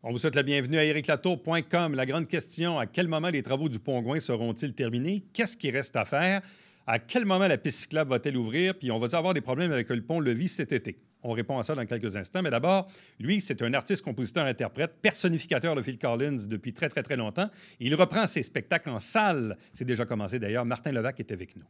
On vous souhaite la bienvenue à ericlatour.com. La grande question, à quel moment les travaux du Pont-Gouin seront-ils terminés? Qu'est-ce qui reste à faire? À quel moment la piste cyclable va-t-elle ouvrir? Puis on va avoir des problèmes avec le pont-levis cet été. On répond à ça dans quelques instants. Mais d'abord, lui, c'est un artiste, compositeur, interprète, personnificateur de Phil Collins depuis très, très, très longtemps. Il reprend ses spectacles en salle. C'est déjà commencé d'ailleurs. Martin Levac est avec nous.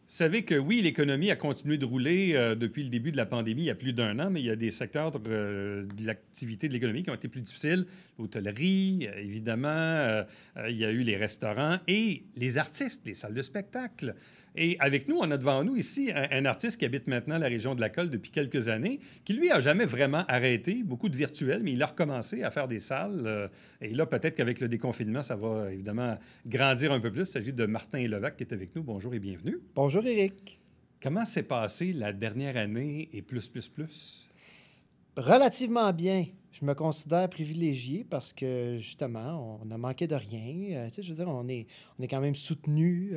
Vous savez que oui, l'économie a continué de rouler depuis le début de la pandémie, il y a plus d'un an, mais il y a des secteurs de l'activité de l'économie qui ont été plus difficiles. L'hôtellerie, évidemment, il y a eu les restaurants et les artistes, les salles de spectacle. Et avec nous, on a devant nous ici un artiste qui habite maintenant la région de la Colle depuis quelques années, qui lui a jamais vraiment arrêté, beaucoup de virtuel, mais il a recommencé à faire des salles. Et là, peut-être qu'avec le déconfinement, ça va évidemment grandir un peu plus. Il s'agit de Martin Levac qui est avec nous. Bonjour et bienvenue. Bonjour, Éric. Comment s'est passée la dernière année et plus? Relativement bien. Je me considère privilégié parce que, justement, on a manqué de rien. Tu sais, je veux dire, on est quand même soutenu.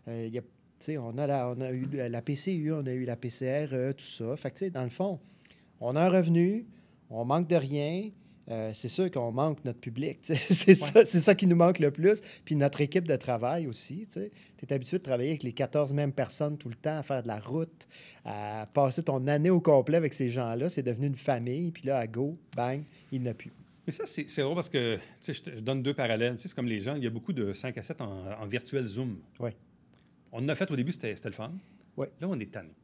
Tu sais, on a eu la PCU, on a eu la PCRE, tout ça. Fait que, tu sais, dans le fond, on a un revenu, on manque de rien. C'est sûr qu'on manque notre public. Tu sais. C'est ça qui nous manque le plus. Puis notre équipe de travail aussi. Tu es habitué de travailler avec les 14 mêmes personnes tout le temps, à faire de la route, à passer ton année au complet avec ces gens-là. C'est devenu une famille. Puis là, à go, bang, il n'y en a plus. Mais ça, c'est drôle parce que, tu sais, je donne deux parallèles. Tu sais, c'est comme les gens, il y a beaucoup de 5 à 7 en virtuel Zoom. Oui. On en a fait au début, c'était le fun. Oui. Là, on est tanné.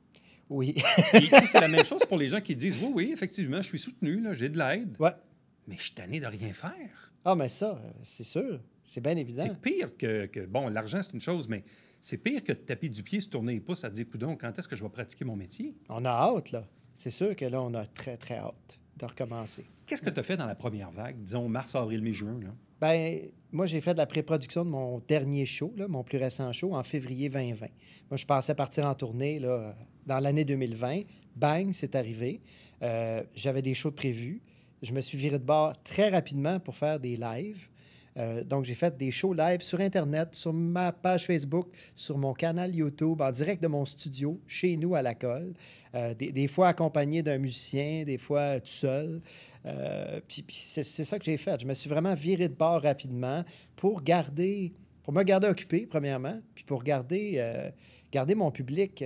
Oui. Puis, tu sais, c'est la même chose pour les gens qui disent, oui, effectivement, je suis soutenu, là, j'ai de l'aide. Ouais. Mais je suis tanné de rien faire. Ah, mais ça, c'est sûr. C'est bien évident. C'est pire que bon, l'argent, c'est une chose, mais c'est pire que de taper du pied, se tourner les pouces à dire, coudonc, quand est-ce que je vais pratiquer mon métier? On a hâte, là. C'est sûr que là, on a très, très hâte de recommencer. Qu'est-ce que tu as fait dans la première vague, disons mars, avril, mai, juin, là? Ben, moi, j'ai fait de la pré-production de mon dernier show, là, mon plus récent show, en février 2020. Moi, je pensais partir en tournée là, dans l'année 2020. Bang, c'est arrivé. J'avais des shows prévus. Je me suis viré de bord très rapidement pour faire des lives. Donc, j'ai fait des shows live sur Internet, sur ma page Facebook, sur mon canal YouTube, en direct de mon studio, chez nous à la Colle. Des fois accompagné d'un musicien, des fois tout seul. Puis c'est ça que j'ai fait. Je me suis vraiment viré de bord rapidement pour me garder occupé, premièrement, puis pour garder mon public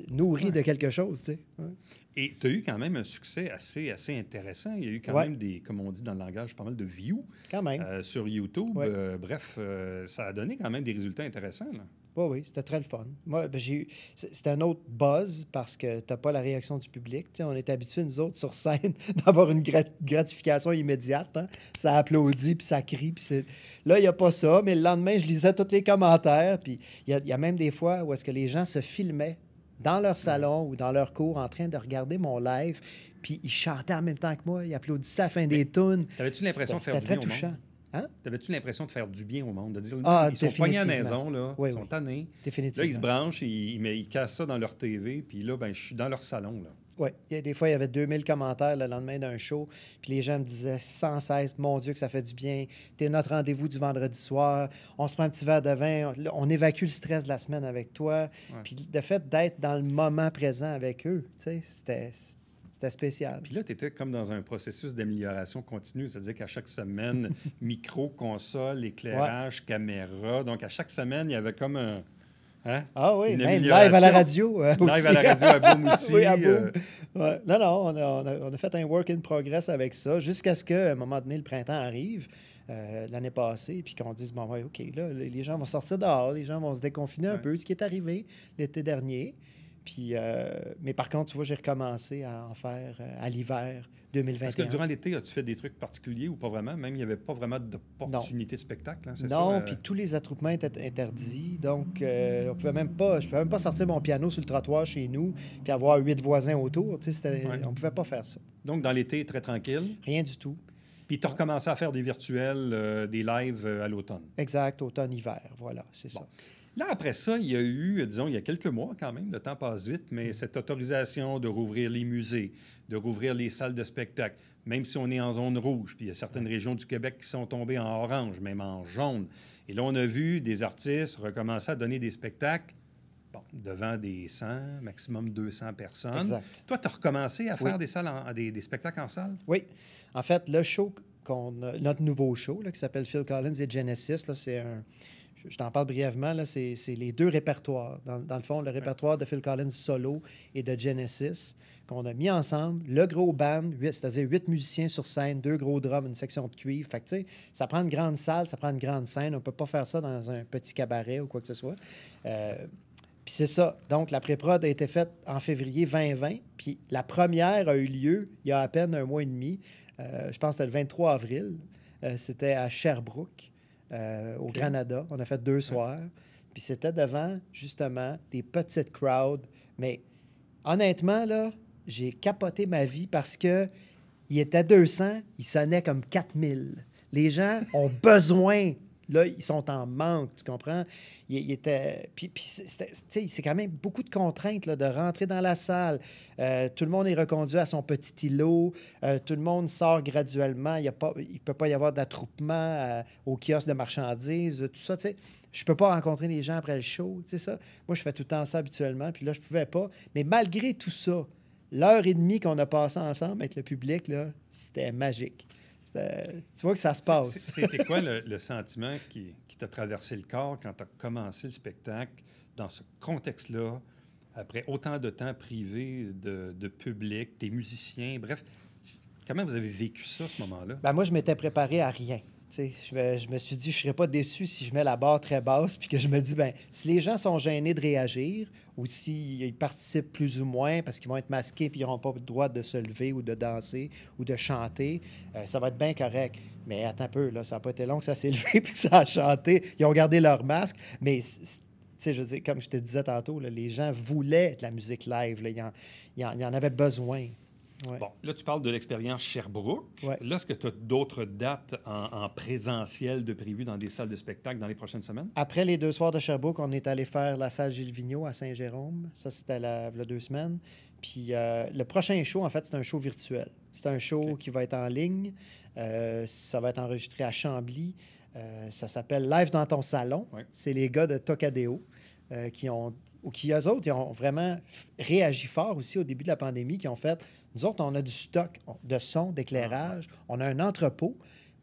nourri de quelque chose, tu sais. Ouais. Et tu as eu quand même un succès assez intéressant. Il y a eu quand même des, comme on dit dans le langage, pas mal de views quand même. sur YouTube. Ouais. Bref, ça a donné quand même des résultats intéressants, là. Oui, c'était très le fun. Moi, c'était un autre buzz parce que tu n'as pas la réaction du public. Tu sais, on est habitués, nous autres, sur scène, d'avoir une gratification immédiate. Hein? Ça applaudit, puis ça crie. Là, il n'y a pas ça. Mais le lendemain, je lisais tous les commentaires. Puis il y a même des fois où est-ce que les gens se filmaient dans leur salon ou dans leur cour en train de regarder mon live. Puis ils chantaient en même temps que moi. Ils applaudissaient à la fin des tunes. T'avais-tu l'impression de faire du très bien au touchant. monde? Hein? T'avais-tu l'impression de faire du bien au monde? De dire, ils sont pognés à la maison, là, oui, ils sont tannés. Définitivement. Là, ils se branchent, ils cassent ça dans leur TV, puis là, ben, je suis dans leur salon, là. Oui, des fois, il y avait 2000 commentaires le lendemain d'un show, puis les gens me disaient sans cesse, mon Dieu, que ça fait du bien, t'es notre rendez-vous du vendredi soir, on se prend un petit verre de vin, on évacue le stress de la semaine avec toi. Ouais. Puis le fait d'être dans le moment présent avec eux, tu sais, c'était spécial. Puis là, tu étais comme dans un processus d'amélioration continue, c'est-à-dire qu'à chaque semaine, micro, console, éclairage, caméra, donc à chaque semaine, il y avait comme un... Hein? Ah oui, même live à la radio. Live à la radio à Boom aussi. Oui, à Boom. Ouais. Non, on a fait un work in progress avec ça jusqu'à ce qu'à un moment donné, le printemps arrive, l'année passée, puis qu'on dise, bon, ouais, OK, là, les gens vont sortir dehors, les gens vont se déconfiner un peu, ce qui est arrivé l'été dernier. Puis, mais par contre, tu vois, j'ai recommencé à en faire à l'hiver 2021. Est-ce que durant l'été, as-tu fait des trucs particuliers ou pas vraiment? Même, il n'y avait pas vraiment d'opportunité de spectacle, hein, c'est ça? Non, puis tous les attroupements étaient interdits. Donc, je ne pouvais même pas sortir mon piano sur le trottoir chez nous puis avoir 8 voisins autour. Tu sais, on ne pouvait pas faire ça. Donc, dans l'été, très tranquille? Rien du tout. Puis, tu as recommencé à faire des virtuels, des lives à l'automne? Exact, automne-hiver. Voilà, c'est ça. Là, après ça, il y a eu, disons, il y a quelques mois quand même, le temps passe vite, mais cette autorisation de rouvrir les musées, de rouvrir les salles de spectacle, même si on est en zone rouge, puis il y a certaines régions du Québec qui sont tombées en orange, même en jaune. Et là, on a vu des artistes recommencer à donner des spectacles Bon, devant des 100, maximum 200 personnes. Exact. Toi, tu as recommencé à faire Oui. des salles des spectacles en salle? Oui. En fait, le show notre nouveau show là, qui s'appelle Phil Collins et Genesis, là, c'est un... Je t'en parle brièvement, là, c'est les deux répertoires. Dans le fond, le répertoire de Phil Collins solo et de Genesis, qu'on a mis ensemble, le gros band, c'est-à-dire 8 musiciens sur scène, 2 gros drums, une section de cuivre. Fait que, tu sais, ça prend une grande salle, ça prend une grande scène. On ne peut pas faire ça dans un petit cabaret ou quoi que ce soit. Puis c'est ça. Donc, la pré-prod a été faite en février 2020. Puis la première a eu lieu il y a à peine un mois et demi. Je pense que c'était le 23 avril. C'était à Sherbrooke. Au Canada. On a fait 2 soirs. Puis c'était devant, justement, des petites crowds. Mais honnêtement, là, j'ai capoté ma vie parce que il était 200, il sonnait comme 4000. Les gens ont besoin. Là, ils sont en manque, tu comprends? Il était... Puis c'est quand même beaucoup de contraintes là, de rentrer dans la salle. Tout le monde est reconduit à son petit îlot. Tout le monde sort graduellement. Il ne peut pas y avoir d'attroupement au kiosque de marchandises, tout ça, tu sais. Je peux pas rencontrer les gens après le show, tu sais ça. Moi, je fais tout le temps ça habituellement, puis là, je pouvais pas. Mais malgré tout ça, l'heure et demie qu'on a passé ensemble avec le public, là, c'était magique. Tu vois que ça se passe. C'était quoi le sentiment qui t'a traversé le corps quand tu as commencé le spectacle dans ce contexte-là, après autant de temps privé de public, des musiciens, bref, comment vous avez vécu ça, ce moment-là? Ben moi, je m'étais préparé à rien. Je me suis dit, je ne serais pas déçu si je mets la barre très basse, puis que je me dis, ben si les gens sont gênés de réagir, ou s'ils participent plus ou moins parce qu'ils vont être masqués puis ils n'auront pas le droit de se lever ou de danser ou de chanter, ça va être bien correct. Mais attends un peu, là, ça n'a pas été long que ça s'est levé puis que ça a chanté. Ils ont gardé leur masque, mais... je veux dire, comme je te disais tantôt, là, les gens voulaient de la musique live. Là, ils en avaient besoin. Ouais. Bon, là, tu parles de l'expérience Sherbrooke. Ouais. Là, est-ce que tu as d'autres dates en présentiel de prévues dans des salles de spectacle dans les prochaines semaines? Après les 2 soirs de Sherbrooke, on est allé faire la salle Gilles Vigneault à Saint-Jérôme. Ça, c'était il y a 2 semaines. Puis le prochain show, en fait, c'est un show virtuel. C'est un show qui va être en ligne. Ça va être enregistré à Chambly. Ça s'appelle Live dans ton salon. Ouais. C'est les gars de Tocadéo qui, eux autres, ils ont vraiment réagi fort aussi au début de la pandémie, qui ont fait... Nous autres, on a du stock de son, d'éclairage. On a un entrepôt.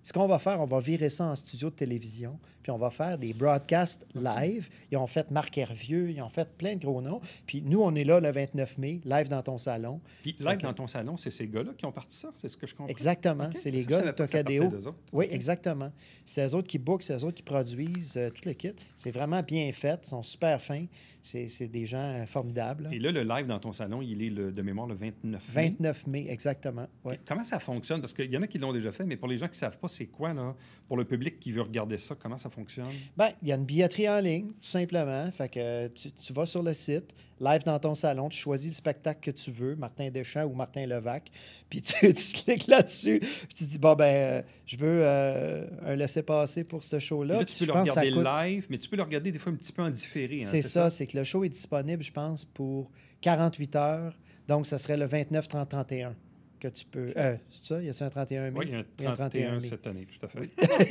Ce qu'on va faire, on va virer ça en studio de télévision, puis on va faire des broadcasts live. Ils ont fait Marc Hervieux, ils ont fait plein de gros noms. Puis nous, on est là le 29 mai, live dans ton salon. Puis live dans ton salon, c'est ces gars-là qui ont parti ça, c'est ce que je comprends? Exactement, okay. C'est les gars de Tocadéo. Oui, okay. Exactement. C'est eux autres qui bookent, c'est eux autres qui produisent tout le kit. C'est vraiment bien fait, ils sont super fins. C'est des gens formidables. Et là, le live dans ton salon, il est de mémoire le 29 mai. 29 mai, exactement. Ouais. Comment ça fonctionne? Parce qu'il y en a qui l'ont déjà fait, mais pour les gens qui ne savent pas c'est quoi, là, pour le public qui veut regarder ça, comment ça fonctionne? Bien, il y a une billetterie en ligne, tout simplement. Fait que tu vas sur le site, live dans ton salon, tu choisis le spectacle que tu veux, Martin Deschamps ou Martin Levac, puis tu cliques là-dessus, puis tu dis, bon, ben, je veux un laissez-passer pour ce show-là. Là, tu peux le regarder live, mais tu peux le regarder des fois un petit peu en différé. Hein, c'est ça, c'est que le show est disponible, je pense, pour 48 heures. Donc, ça serait le 29, 30, 31 que tu peux... c'est ça? Y a-tu un 31 mai? Oui, il y a un 31 mai cette année, tout à fait.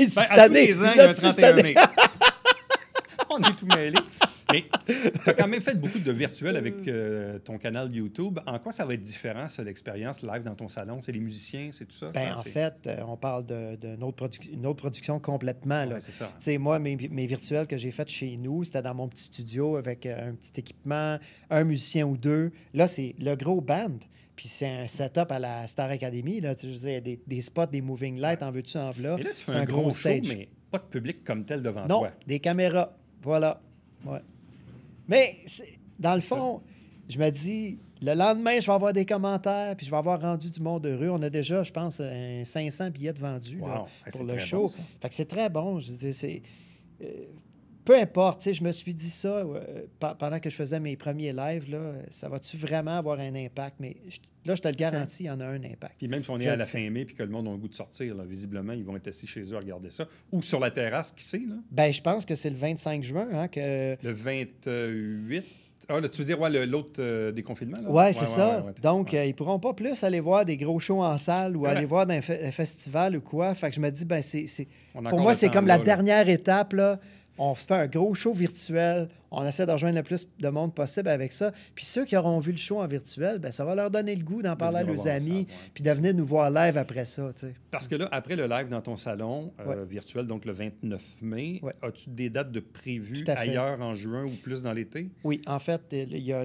Cette année, tous les ans, il y a un 31 mai. On est tout mêlés. Mais tu as quand même fait beaucoup de virtuel avec ton canal YouTube. En quoi ça va être différent, ça, l'expérience live dans ton salon? C'est les musiciens, c'est tout ça? Bien, en fait, on parle d'une autre production complètement. Là. Ouais, c'est ça. T'sais, moi, mes virtuels que j'ai faits chez nous, c'était dans mon petit studio avec un petit équipement, un musicien ou 2. Là, c'est le gros band. Puis c'est un setup à la Star Academy. Là. Tu sais, des spots, des moving lights, en veux-tu, en voilà. Et là, tu fais un gros stage. Show, mais pas de public comme tel devant toi. Non, des caméras. Voilà. Ouais. Mais dans le fond, je me dis, le lendemain, je vais avoir des commentaires, puis je vais avoir rendu du monde heureux. On a déjà, je pense, 500 billets vendus là, pour le show. Bon, fait que c'est très bon. Je dis, c'est... peu importe, je me suis dit ça pendant que je faisais mes premiers lives, là, ça va-tu vraiment avoir un impact? Mais là, je te le garantis, il y en a un impact. Puis même si on est à la fin mai puis que le monde a le goût de sortir, là, visiblement, ils vont être assis chez eux à regarder ça. Ou sur la terrasse, qui sait? Là? Bien, je pense que c'est le 25 juin. Hein, que... Le 28? Ah, là, tu veux dire l'autre déconfinement? Oui, c'est ça. Donc, ils ne pourront pas plus aller voir des gros shows en salle ou aller voir un festival ou quoi. Fait que je me dis, ben, pour moi, c'est comme la dernière étape, là. On se fait un gros show virtuel. On essaie de rejoindre le plus de monde possible avec ça. Puis ceux qui auront vu le show en virtuel, ben ça va leur donner le goût d'en parler à leurs amis, puis de venir nous voir live après ça. Tu sais. Parce que là, après le live dans ton salon virtuel, donc le 29 mai, as-tu des dates de prévues ailleurs en juin ou plus dans l'été? Oui, en fait, il y a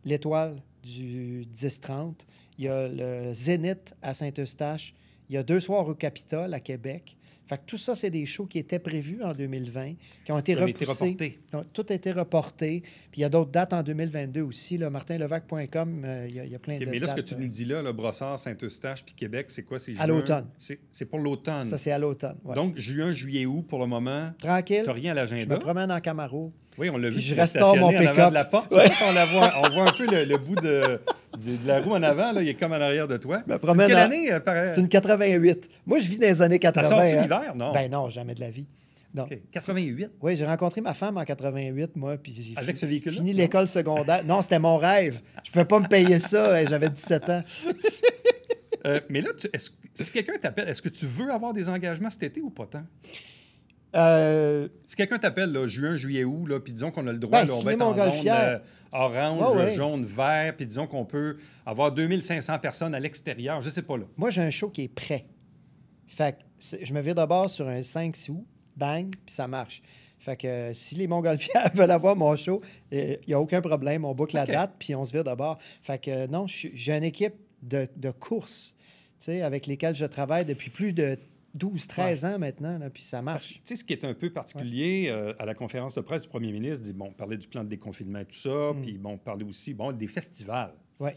l'étoile du 10-30, il y a le Zénith à Saint-Eustache, il y a 2 soirs au Capitole à Québec. Fait que tout ça, c'est des shows qui étaient prévus en 2020, qui ont été repoussés. Tout a été reporté. Puis il y a d'autres dates en 2022 aussi. Là, martinlevac.com, il y a plein de dates. Mais là, ce que tu nous dis là, Brossard, Saint-Eustache puis Québec, c'est quoi? C'est à l'automne. C'est pour l'automne. Ça, c'est à l'automne. Ouais. Donc, juin, juillet, août, pour le moment, tranquille. Tu n'as rien à l'agenda. Je me promène en Camaro. Oui, on l'a vu. Je restaure mon pick-up. De la porte. Ouais. On voit un peu le bout de la roue en avant. Là, il est comme en arrière de toi. C'est quelle année? C'est une 88. Moi, je vis dans les années 80. Ça sort-tu l'hiver? Non. Ben non, jamais de la vie. Non. Okay. 88? Oui, j'ai rencontré ma femme en 88, moi, puis j'ai avec ce véhicule-là? Fini l'école secondaire. Non, c'était mon rêve. Je ne pouvais pas me payer ça. J'avais 17 ans. Mais là, si quelqu'un t'appelle, est-ce que tu veux avoir des engagements cet été ou pas tant? Si quelqu'un t'appelle là, juin, juillet, août, puis disons qu'on a le droit, là, on va être en zone orange, jaune, vert, puis disons qu'on peut avoir 2500 personnes à l'extérieur, je sais pas là. Moi, j'ai un show qui est prêt. Fait que je me vire d'abord sur un 5 août, bang, puis ça marche. Fait que si les Montgolfières veulent avoir mon show, il n'y a aucun problème. On boucle la date, puis on se vire d'abord. Fait que non, j'ai une équipe de courses avec lesquelles je travaille depuis plus de 12-13 ans maintenant, là, puis ça marche. Tu sais, ce qui est un peu particulier à la conférence de presse du premier ministre, dit, bon, parler du plan de déconfinement et tout ça, puis bon, parler aussi, bon, des festivals. Oui.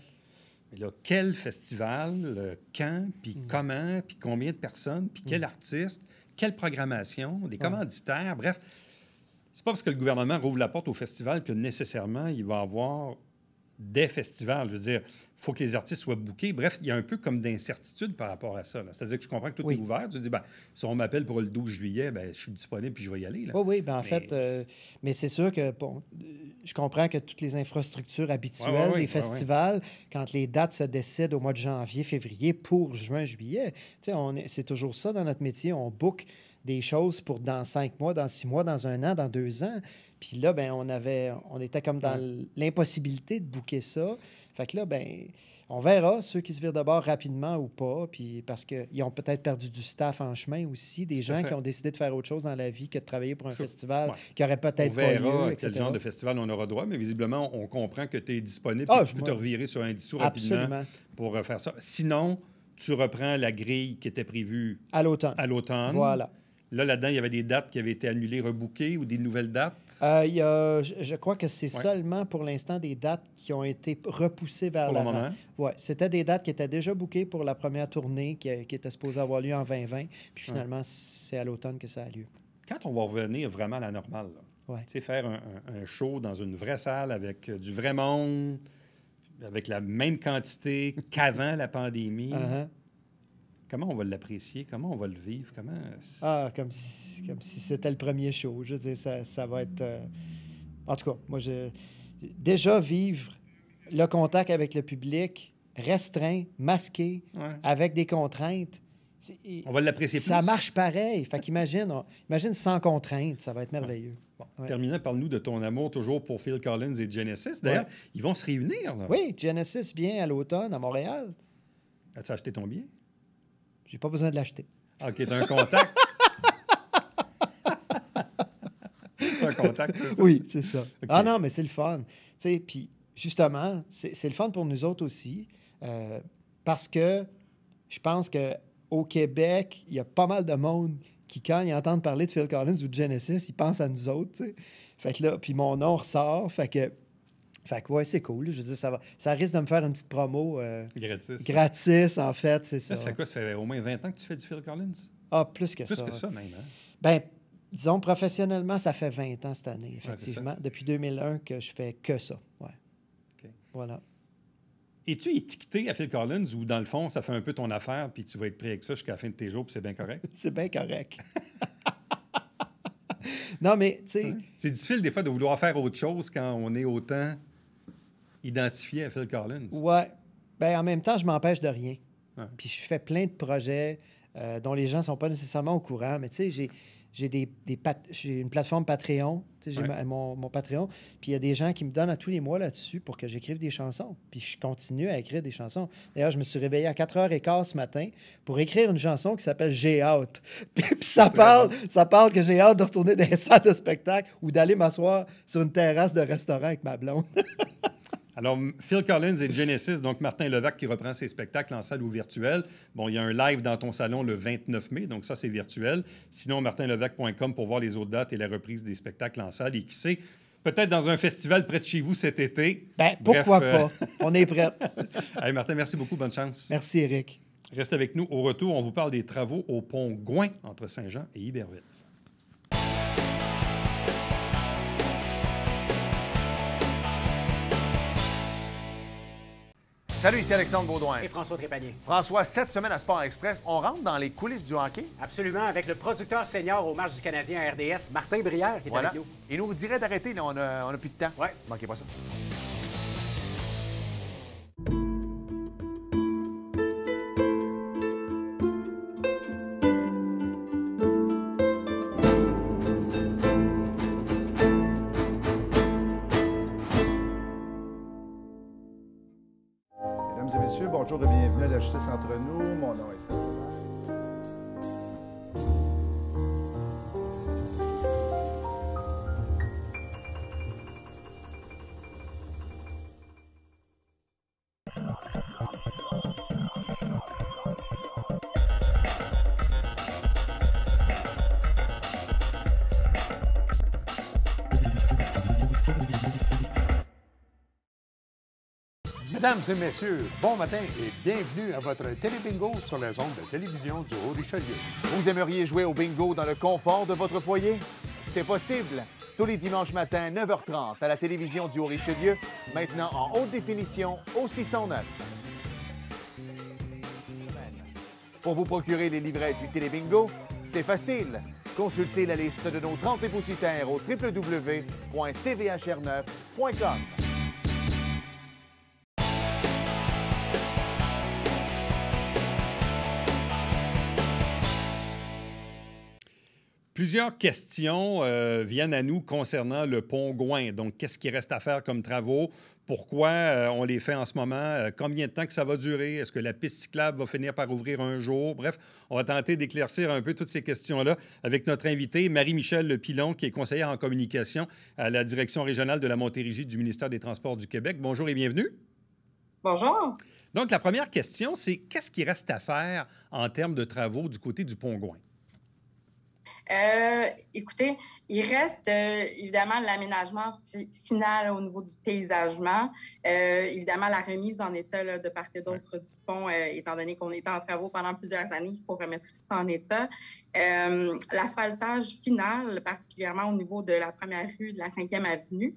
Mais là, quel festival, quand, puis comment, puis combien de personnes, puis quel artiste, quelle programmation, des commanditaires, bref. C'est pas parce que le gouvernement rouvre la porte au festival que nécessairement il va avoir des festivals. Je veux dire, il faut que les artistes soient bookés. Bref, il y a un peu comme d'incertitude par rapport à ça. C'est-à-dire que je comprends que tout est ouvert. Tu te dis, ben, si on m'appelle pour le 12 juillet, ben, je suis disponible puis je vais y aller. Là. Oui, ben, en fait, mais c'est sûr que, bon, je comprends que toutes les infrastructures habituelles, les festivals, quand les dates se décident au mois de janvier, février pour juin, juillet, c'est toujours ça dans notre métier. On book des choses pour dans 5 mois, dans 6 mois, dans 1 an, dans 2 ans. Puis là, ben, on était comme dans l'impossibilité de booker ça. Fait que là, ben, on verra ceux qui se virent d'abord rapidement ou pas. Puis parce qu'ils ont peut-être perdu du staff en chemin aussi, des gens qui ont décidé de faire autre chose dans la vie que de travailler pour un festival qui aurait peut-être pas lieu, etc. Quel genre de festival on aura droit, mais visiblement, on comprend que tu es disponible et tu peux te revirer sur un dissous rapidement pour faire ça. Sinon, tu reprends la grille qui était prévue à l'automne. Voilà. Là-dedans, il y avait des dates qui avaient été annulées, rebookées ou des nouvelles dates? Je crois que c'est seulement pour l'instant des dates qui ont été repoussées vers l'avant. Oui, c'était des dates qui étaient déjà bookées pour la première tournée qui était supposée avoir lieu en 2020. Puis finalement, c'est à l'automne que ça a lieu. Quand on va revenir vraiment à la normale, faire un show dans une vraie salle avec du vrai monde, avec la même quantité qu'avant la pandémie... Comment on va l'apprécier? Comment on va le vivre? Comme si c'était le premier show. Je veux dire, ça va être... En tout cas, moi, déjà vivre le contact avec le public restreint, masqué, avec des contraintes. On va l'apprécier plus. Ça marche pareil. Fait qu'imagine sans contrainte, ça va être merveilleux. Bon, terminant, parle-nous de ton amour toujours pour Phil Collins et Genesis. D'ailleurs, ils vont se réunir. Là. Oui, Genesis vient à l'automne à Montréal. As-tu acheté ton billet? J'ai pas besoin de l'acheter. OK, t'as un contact. T'as un contact, c'est ça? Oui, c'est ça. Okay. Ah non, mais c'est le fun. Puis justement, c'est le fun pour nous autres aussi parce que je pense qu'au Québec, il y a pas mal de monde qui, quand ils entendent parler de Phil Collins ou de Genesis, ils pensent à nous autres, t'sais. Fait que là, puis mon nom ressort, fait que ouais, c'est cool. Je veux dire, ça risque de me faire une petite promo. Gratis, en fait, c'est ça. Ça fait quoi? Ça fait au moins 20 ans que tu fais du Phil Collins? Ah, plus que ça. Plus que ça, même, hein? Ben, disons, professionnellement, ça fait 20 ans cette année, effectivement. Ouais, depuis 2001 que je fais que ça. Ouais. Okay. Voilà. Es-tu étiqueté à Phil Collins ou, dans le fond, ça fait un peu ton affaire puis tu vas être prêt avec ça jusqu'à la fin de tes jours puis c'est bien correct? C'est bien correct. Non, mais, tu sais... C'est difficile, des fois, de vouloir faire autre chose quand on est autant identifié à Phil Collins. Ouais. Bien, en même temps, je m'empêche de rien. Ouais. Puis je fais plein de projets dont les gens ne sont pas nécessairement au courant. Mais tu sais, j'ai une plateforme Patreon. J'ai Ouais. mon Patreon. Puis il y a des gens qui me donnent à tous les mois là-dessus pour que j'écrive des chansons. Puis je continue à écrire des chansons. D'ailleurs, je me suis réveillé à 4h15 ce matin pour écrire une chanson qui s'appelle J'ai hâte. Puis ça parle que j'ai hâte de retourner dans les salles de spectacle ou d'aller m'asseoir sur une terrasse de restaurant avec ma blonde. Alors, Phil Collins et Genesis, donc Martin Levac qui reprend ses spectacles en salle ou virtuel. Bon, il y a un live dans ton salon le 29 mai, donc ça, c'est virtuel. Sinon, martinlevac.com pour voir les autres dates et la reprise des spectacles en salle. Et qui sait, peut-être dans un festival près de chez vous cet été. Ben, pourquoi pas? On est prêts. Hey, Martin, merci beaucoup. Bonne chance. Merci, Éric. Reste avec nous. Au retour, on vous parle des travaux au pont Gouin entre Saint-Jean et Iberville. Salut, ici Alexandre Baudouin. Et François Trépanier. François, cette semaine à Sport Express, on rentre dans les coulisses du hockey. Absolument, avec le producteur senior au match du Canadien à RDS, Martin Brière, qui est Voilà. avec nous. Il nous dirait d'arrêter, là, on a plus de temps. Ouais. Manquez pas ça. Mesdames et messieurs, bonjour et bienvenue à la Justice entre nous. Mon nom est Serge. Mesdames et messieurs, bon matin et bienvenue à votre télébingo sur les ondes de télévision du Haut-Richelieu. Vous aimeriez jouer au bingo dans le confort de votre foyer? C'est possible. Tous les dimanches matins, 9h30, à la télévision du Haut-Richelieu, maintenant en haute définition au 609. Pour vous procurer les livrets du Télébingo, c'est facile. Consultez la liste de nos 30 dépositaires au www.tvhr9.com. Plusieurs questions viennent à nous concernant le pont Gouin. Donc, qu'est-ce qui reste à faire comme travaux? Pourquoi on les fait en ce moment? Combien de temps que ça va durer? Est-ce que la piste cyclable va finir par ouvrir un jour? Bref, on va tenter d'éclaircir un peu toutes ces questions-là avec notre invitée, Marie-Michèle Pilon, qui est conseillère en communication à la Direction régionale de la Montérégie du ministère des Transports du Québec. Bonjour et bienvenue. Bonjour. Donc, la première question, c'est qu'est-ce qui reste à faire en termes de travaux du côté du pont Gouin? Écoutez, il reste évidemment l'aménagement final au niveau du paysagement. Évidemment, la remise en état là, de part et d'autre du pont, étant donné qu'on était en travaux pendant plusieurs années, il faut remettre ça en état. L'asphaltage final, particulièrement au niveau de la première rue de la 5e avenue,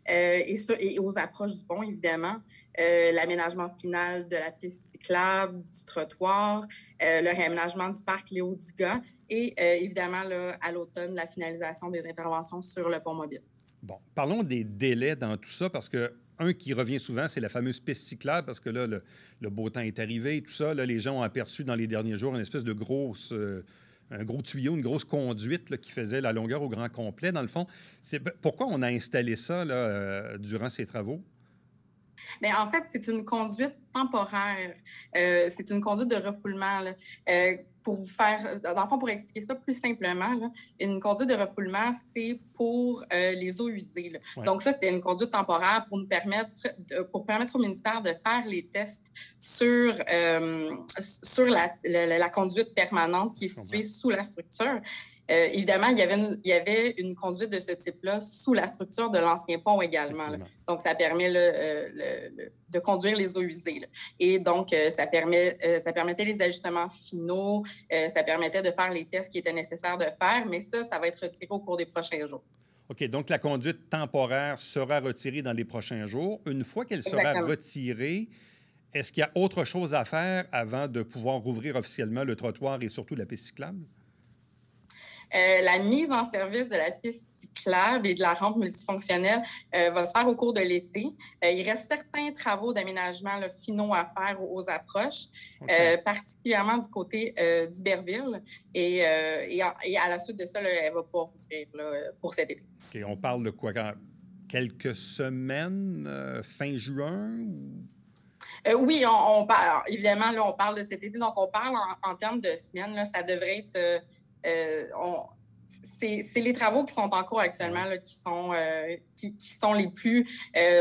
et aux approches du pont, évidemment. L'aménagement final de la piste cyclable, du trottoir, le réaménagement du parc Léo Dugas et évidemment, là, à l'automne, la finalisation des interventions sur le pont mobile. Bon, parlons des délais dans tout ça, parce que un qui revient souvent, c'est la fameuse piste cyclable, parce que là, le beau temps est arrivé et tout ça. Là, les gens ont aperçu dans les derniers jours une espèce de un gros tuyau, une grosse conduite là, qui faisait la longueur au grand complet, dans le fond. Pourquoi on a installé ça là, durant ces travaux? Bien, en fait, c'est une conduite temporaire. C'est une conduite de refoulement. Là. Pour vous faire, dans le fond, pour expliquer ça plus simplement, là, une conduite de refoulement, c'est pour les eaux usées. Là. Ouais. Donc, ça, c'était une conduite temporaire pour permettre au ministère de faire les tests sur la conduite permanente qui est située sous la structure. Évidemment, il y avait une conduite de ce type-là sous la structure de l'ancien pont également. Là. Donc, ça permet de conduire les eaux usées. Là. Et donc, ça permettait les ajustements finaux, ça permettait de faire les tests qui étaient nécessaires de faire, mais ça va être retiré au cours des prochains jours. OK, donc la conduite temporaire sera retirée dans les prochains jours. Une fois qu'elle sera retirée, est-ce qu'il y a autre chose à faire avant de pouvoir rouvrir officiellement le trottoir et surtout la piste cyclable? La mise en service de la piste cyclable et de la rampe multifonctionnelle va se faire au cours de l'été. Il reste certains travaux d'aménagement finaux à faire aux approches, particulièrement du côté d'Iberville. Et à la suite de ça, elle va pouvoir ouvrir pour cet été. OK. On parle de quoi? Quelques semaines, fin juin? Oui, on parle. Évidemment, là, on parle de cet été. Donc, on parle en termes de semaines. Là, ça devrait être... c'est les travaux qui sont en cours actuellement là, qui sont les plus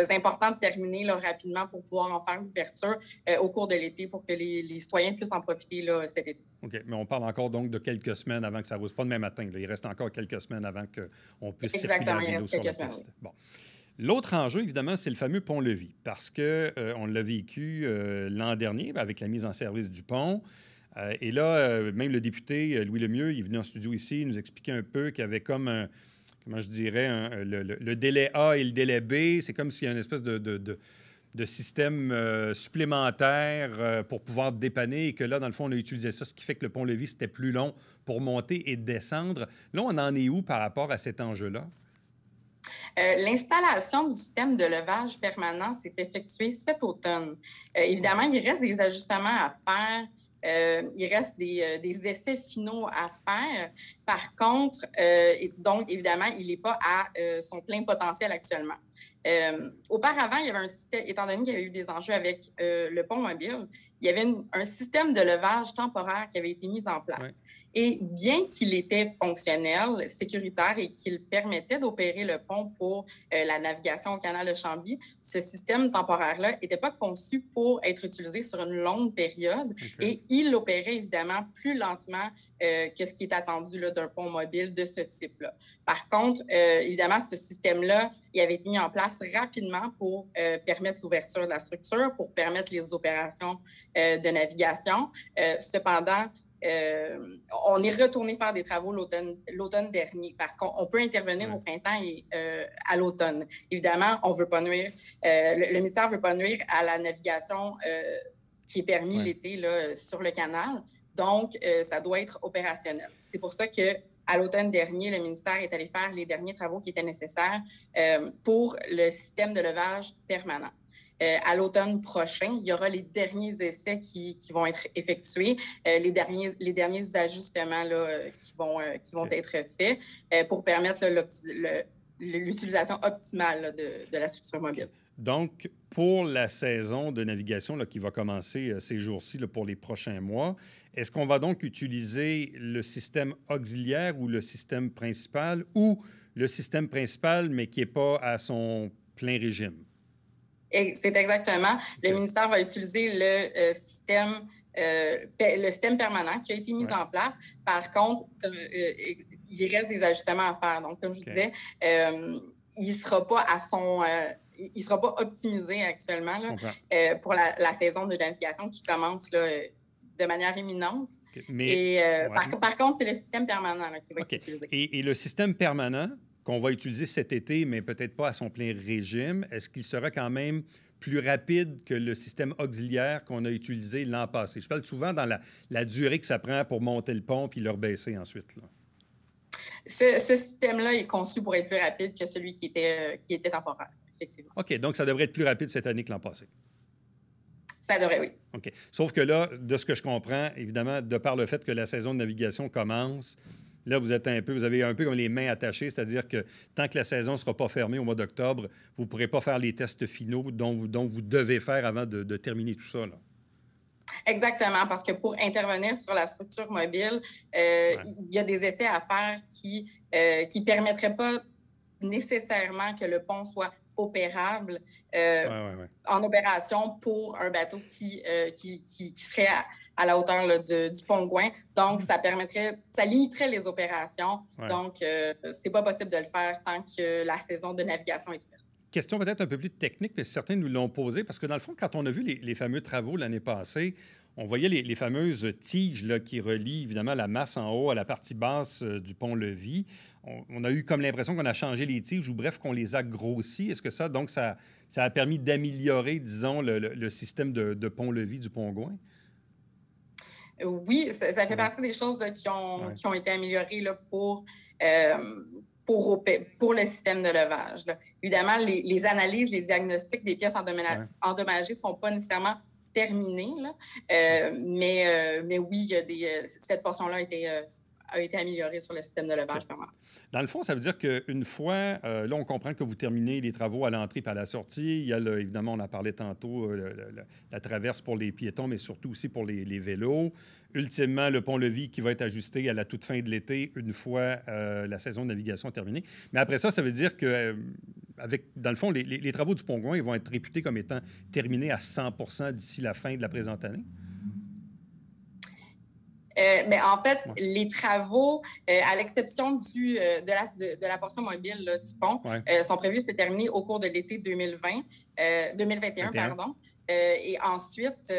importants de terminer là, rapidement pour pouvoir en faire l'ouverture au cours de l'été pour que les citoyens puissent en profiter là, cet été. OK, mais on parle encore donc de quelques semaines avant que ça roule. Pas demain matin. Là. Il reste encore quelques semaines avant qu'on puisse circuler en vélo sur la piste. Oui. Bon. L'autre enjeu, évidemment, c'est le fameux pont-levis, parce qu'on l'a vécu l'an dernier avec la mise en service du pont. Et là, même le député Louis Lemieux, il est venu en studio ici, il nous expliquait un peu qu'il y avait comme comment je dirais, le délai A et le délai B. C'est comme s'il y a une espèce de système supplémentaire pour pouvoir dépanner et que là, dans le fond, on a utilisé ça, ce qui fait que le pont-levis, c'était plus long pour monter et descendre. Là, on en est où par rapport à cet enjeu-là? L'installation du système de levage permanent s'est effectuée cet automne. Évidemment, il reste des ajustements à faire. Il reste des essais finaux à faire. Par contre, donc, évidemment, il n'est pas à son plein potentiel actuellement. Auparavant, il y avait un système, étant donné qu'il y avait eu des enjeux avec le pont mobile, il y avait un système de levage temporaire qui avait été mis en place. Ouais. Et bien qu'il était fonctionnel, sécuritaire et qu'il permettait d'opérer le pont pour la navigation au canal de Chambly, ce système temporaire-là n'était pas conçu pour être utilisé sur une longue période et il opérait évidemment plus lentement que ce qui est attendu d'un pont mobile de ce type-là. Par contre, évidemment, ce système-là, il avait été mis en place rapidement pour permettre l'ouverture de la structure, pour permettre les opérations de navigation. Cependant, on est retourné faire des travaux l'automne dernier parce qu'on peut intervenir au printemps et à l'automne. Évidemment, on veut pas nuire. Le ministère ne veut pas nuire à la navigation qui est permis l'été là, sur le canal. Donc, ça doit être opérationnel. C'est pour ça qu'à l'automne dernier, le ministère est allé faire les derniers travaux qui étaient nécessaires pour le système de levage permanent. À l'automne prochain, il y aura les derniers essais qui vont être effectués, les derniers ajustements là, qui vont être faits pour permettre l'utilisation optimale là, de la structure mobile. Donc, pour la saison de navigation là, qui va commencer ces jours-ci là, pour les prochains mois, est-ce qu'on va donc utiliser le système auxiliaire ou le système principal ou le système principal, mais qui n'est pas à son plein régime? C'est exactement. Le ministère va utiliser le système permanent qui a été mis en place. Par contre, il reste des ajustements à faire. Donc, comme je disais, il ne sera pas à son... il ne sera pas optimisé actuellement là, pour la saison de navigation qui commence là, de manière imminente. Par contre, c'est le système permanent là, qui va être utilisé. Et le système permanent qu'on va utiliser cet été, mais peut-être pas à son plein régime, est-ce qu'il sera quand même plus rapide que le système auxiliaire qu'on a utilisé l'an passé? Je parle souvent dans la durée que ça prend pour monter le pont puis le rebaisser ensuite. Là. Ce système-là est conçu pour être plus rapide que celui qui était temporaire, effectivement. OK, donc ça devrait être plus rapide cette année que l'an passé. Ça devrait, oui. OK. Sauf que là, de ce que je comprends, évidemment, de par le fait que la saison de navigation commence, là, vous avez un peu comme les mains attachées, c'est-à-dire que tant que la saison ne sera pas fermée au mois d'octobre, vous ne pourrez pas faire les tests finaux dont vous devez faire avant de terminer tout ça. Là. Exactement, parce que pour intervenir sur la structure mobile, il y a des essais à faire qui ne permettraient pas nécessairement que le pont soit opérable en opération pour un bateau qui serait à la hauteur là, du pont Gouin. Donc, ça limiterait les opérations. Ouais. Donc, c'est pas possible de le faire tant que la saison de navigation est ouverte. Question peut-être un peu plus technique, mais certains nous l'ont posé, parce que dans le fond, quand on a vu les fameux travaux l'année passée, on voyait les fameuses tiges là, qui relient évidemment la masse en haut à la partie basse du pont-levis. On a eu comme l'impression qu'on a changé les tiges ou bref, qu'on les a grossies. Est-ce que ça a permis d'améliorer, disons, le système de pont-levis du pont Gouin? Oui, ça fait partie des choses là, qui ont été améliorées là, pour pour le système de levage. Là. Évidemment, les analyses, les diagnostics des pièces endommagées ne sont pas nécessairement terminés, là. Mais oui, cette portion-là a été améliorée sur le système de levage permanent. Dans le fond, ça veut dire qu'une fois, là, on comprend que vous terminez les travaux à l'entrée et à la sortie. Il y a, évidemment, on en parlait tantôt, la traverse pour les piétons, mais surtout aussi pour les vélos. Ultimement, le pont-levis qui va être ajusté à la toute fin de l'été, une fois la saison de navigation terminée. Mais après ça veut dire que, dans le fond, les travaux du pont-Gouin, ils vont être réputés comme étant terminés à 100% d'ici la fin de la présente année? Mais en fait, les travaux, à l'exception de la portion mobile là, du pont, sont prévus de se terminer au cours de l'été 2021. Pardon. Et ensuite,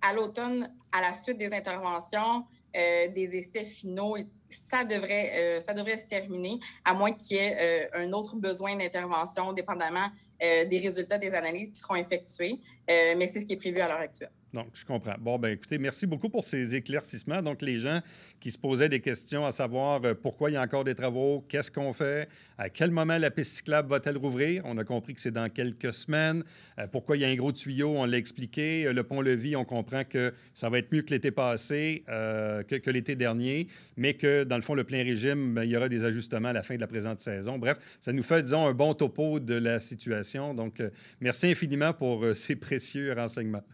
à l'automne, à la suite des interventions, des essais finaux, ça devrait se terminer, à moins qu'il y ait un autre besoin d'intervention, dépendamment des résultats des analyses qui seront effectuées. Mais c'est ce qui est prévu à l'heure actuelle. Donc, je comprends. Bon, bien, écoutez, merci beaucoup pour ces éclaircissements. Donc, les gens qui se posaient des questions à savoir pourquoi il y a encore des travaux, qu'est-ce qu'on fait, à quel moment la piste cyclable va-t-elle rouvrir? On a compris que c'est dans quelques semaines. Pourquoi il y a un gros tuyau? On l'a expliqué. Le pont-levis, on comprend que ça va être mieux que l'été passé, que l'été dernier, mais que, dans le fond, le plein régime, bien, il y aura des ajustements à la fin de la présente saison. Bref, ça nous fait, disons, un bon topo de la situation. Donc, merci infiniment pour ces précieux renseignements.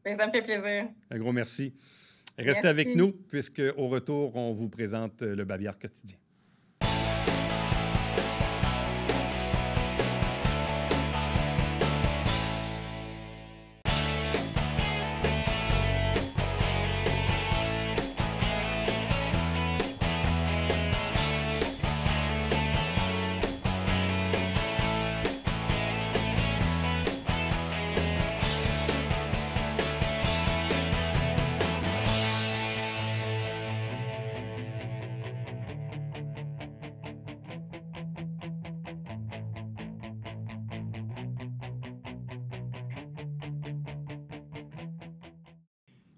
Bien, ça me fait plaisir. Un gros merci. Restez avec nous, puisque au retour, on vous présente le Babillard quotidien.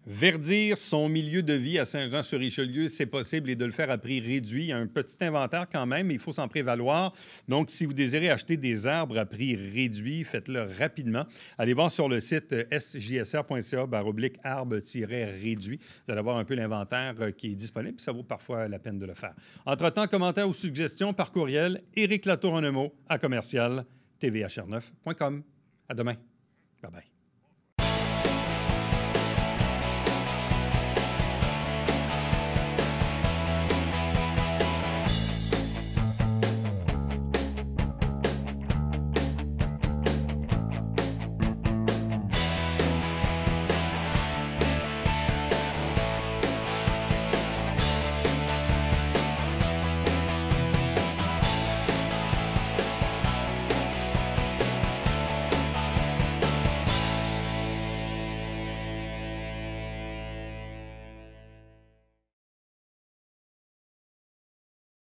Verdir son milieu de vie à Saint-Jean-sur-Richelieu, c'est possible, et de le faire à prix réduit. Il y a un petit inventaire quand même, mais il faut s'en prévaloir. Donc, si vous désirez acheter des arbres à prix réduit, faites-le rapidement. Allez voir sur le site sjsr.ca/arbre-réduit. Vous allez avoir un peu l'inventaire qui est disponible, puis ça vaut parfois la peine de le faire. Entre-temps, commentaires ou suggestions par courriel, Éric Latour en un mot, à commercial tvhr9.com. À demain. Bye-bye.